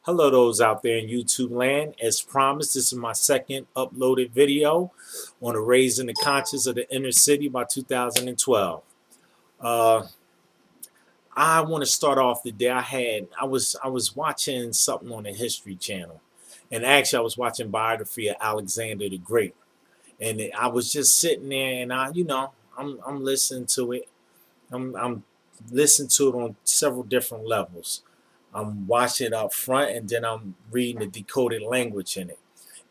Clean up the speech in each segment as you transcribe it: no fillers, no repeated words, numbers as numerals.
Hello, those out there in YouTube land. As promised, this is my second uploaded video on the raising the conscience of the inner city by 2012. Uh, I want to start off the day I was watching something on the History Channel, and actually I was watching biography of Alexander the Great, and I was just sitting there, and I'm listening to it. I'm listening to it on several different levels. I'm watching it up front and then I'm reading the decoded language in it.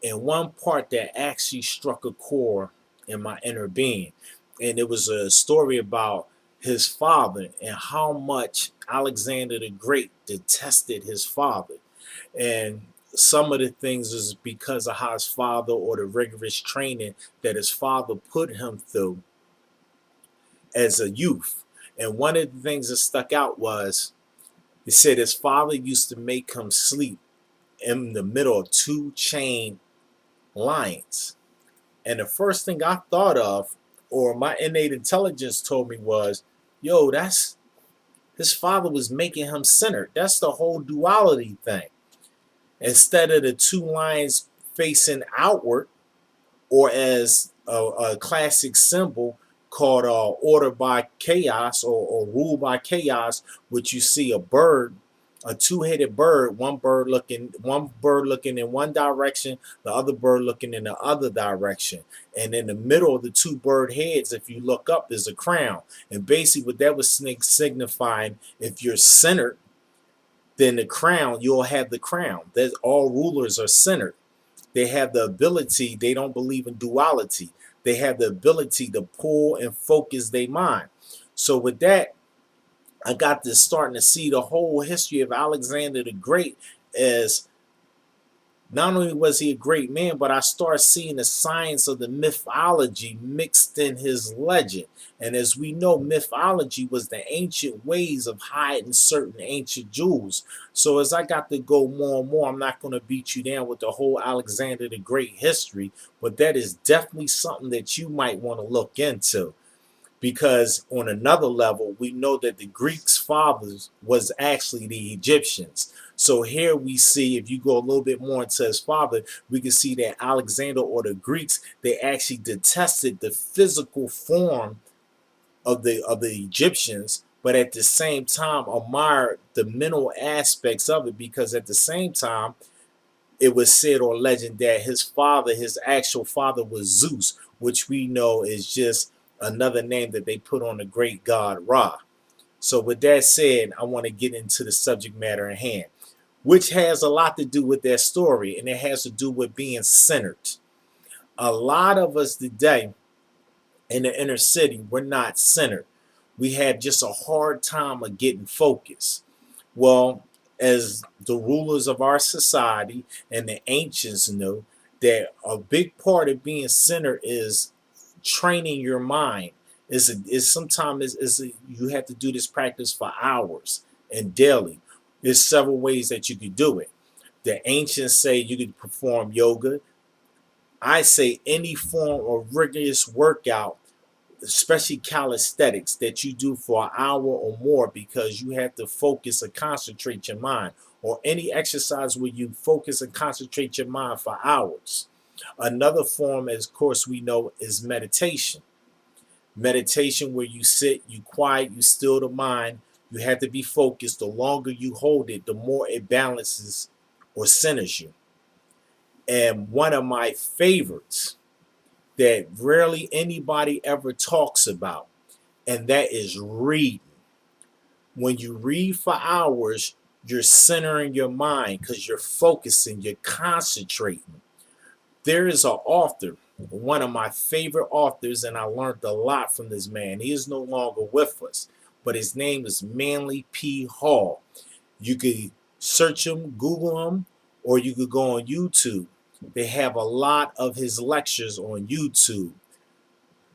And one part that actually struck a chord in my inner being. And it was a story about his father and how much Alexander the Great detested his father. And some of the things is because of how his father or the rigorous training that his father put him through as a youth. And one of the things that stuck out was he said his father used to make him sleep in the middle of two chained lions. And the first thing I thought of, or my innate intelligence told me was, yo, that's his father was making him centered. That's the whole duality thing. Instead of the two lions facing outward, or as a classic symbol called order by chaos or rule by chaos, which you see a bird, a two-headed bird, one bird looking in one direction, the other bird looking in the other direction. And in the middle of the two bird heads, if you look up, is a crown. And basically what that was signifying, if you're centered, then the crown, you'll have the crown. That all rulers are centered. They have the ability, they don't believe in duality. They have the ability to pull and focus their mind. So with that, I got this starting to see the whole history of Alexander the Great as not only was he a great man, but I started seeing the science of the mythology mixed in his legend. And as we know, mythology was the ancient ways of hiding certain ancient jewels. So as I got to go more and more, I'm not going to beat you down with the whole Alexander the Great history, but that is definitely something that you might want to look into. Because on another level, we know that the Greeks' fathers was actually the Egyptians. So here we see, if you go a little bit more into his father, we can see that Alexander or the Greeks, they actually detested the physical form of the Egyptians, but at the same time admired the mental aspects of it, because at the same time, it was said or legend that his father, his actual father, was Zeus, which we know is just another name that they put on the great god Ra. So with that said, I want to get into the subject matter at hand, which has a lot to do with that story, and it has to do with being centered. A lot of us today in the inner city, we're not centered. We have just a hard time of getting focused. Well, as the rulers of our society and the ancients knew, that a big part of being centered is training your mind. Is sometimes you have to do this practice for hours and daily. There's several ways that you could do it. The ancients say you could perform yoga. I say any form of rigorous workout, especially calisthenics, that you do for an hour or more, because you have to focus and concentrate your mind, or any exercise where you focus and concentrate your mind for hours. Another form, as of course we know, is meditation. Meditation where you sit, you quiet, you still the mind. You have to be focused. The longer you hold it, the more it balances or centers you. And one of my favorites that rarely anybody ever talks about, and that is reading. When you read for hours, you're centering your mind because you're focusing, you're concentrating. There is an author, one of my favorite authors, and I learned a lot from this man. He is no longer with us, but his name is Manly P. Hall. You could search him, Google him, or you could go on YouTube. They have a lot of his lectures on YouTube,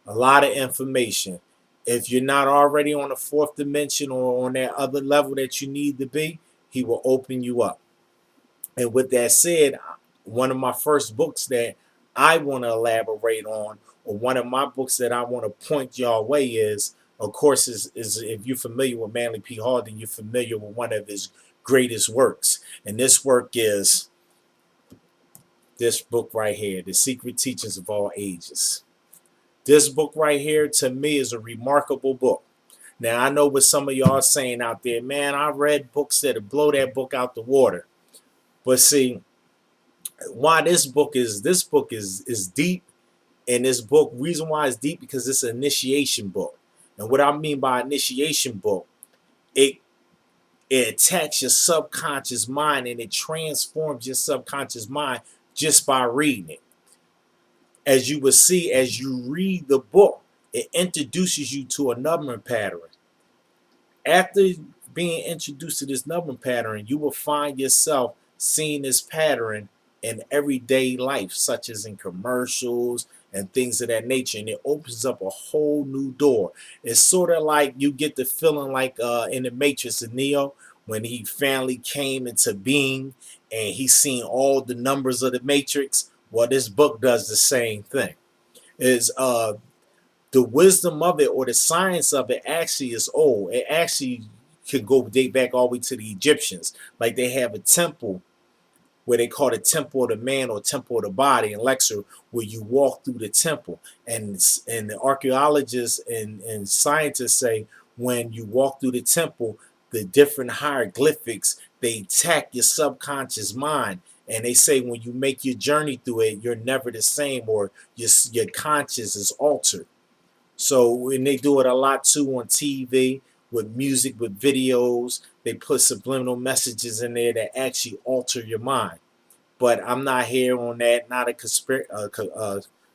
a lot of information. If you're not already on the fourth dimension or on that other level that you need to be, he will open you up. And with that said, one of my first books that I want to elaborate on, or one of my books that I want to point y'all way is, of course, is if you're familiar with Manly P. Hall, then you're familiar with one of his greatest works. And this work is this book right here, The Secret Teachings of All Ages. This book right here, to me, is a remarkable book. Now, I know what some of y'all are saying out there, man, I read books that blow that book out the water. But see, why this book is deep, and this book, reason why it's deep, because it's an initiation book. And what I mean by initiation book, it attacks your subconscious mind and it transforms your subconscious mind just by reading it. As you will see, as you read the book, it introduces you to a numbering pattern. After being introduced to this numbering pattern, you will find yourself seeing this pattern in everyday life, such as in commercials and things of that nature. And it opens up a whole new door. It's sort of like you get the feeling like in the Matrix of Neo, when he finally came into being and he's seen all the numbers of the Matrix. Well, this book does the same thing. Is the wisdom of it, or the science of it, actually is old. It actually could go date back all the way to the Egyptians. Like, they have a temple where they call it Temple of the Man or Temple of the Body in Luxor, where you walk through the temple. And the archaeologists and scientists say when you walk through the temple, the different hieroglyphics, they attack your subconscious mind. And they say when you make your journey through it, you're never the same, or your conscious is altered. So, and they do it a lot too on TV with music, with videos. They put subliminal messages in there that actually alter your mind. But I'm not here on that, not a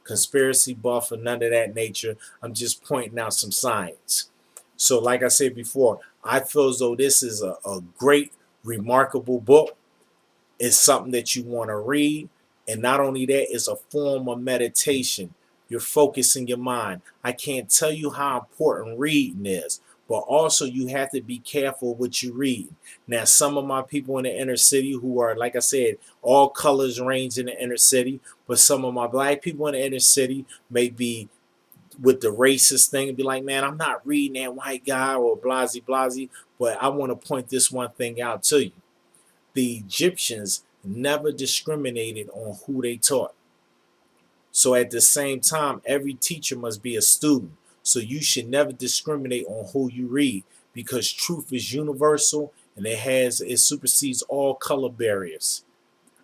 conspiracy buff or none of that nature. I'm just pointing out some science. So, like I said before, I feel as though this is a great, remarkable book. It's something that you want to read. And not only that, it's a form of meditation. You're focusing your mind. I can't tell you how important reading is, but also you have to be careful what you read. Now, some of my people in the inner city who are, like I said, all colors range in the inner city, but some of my black people in the inner city may be with the racist thing and be like, man, I'm not reading that white guy or blasey blasey. But I want to point this one thing out to you. The Egyptians never discriminated on who they taught. So at the same time, every teacher must be a student. So you should never discriminate on who you read, because truth is universal and it supersedes all color barriers.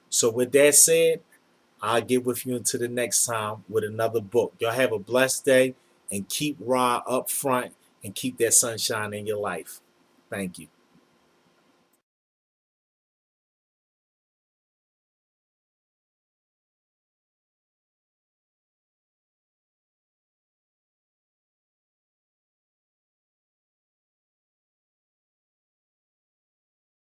So with that said, I'll get with you until the next time with another book. Y'all have a blessed day and keep Ra up front and keep that sunshine in your life. Thank you.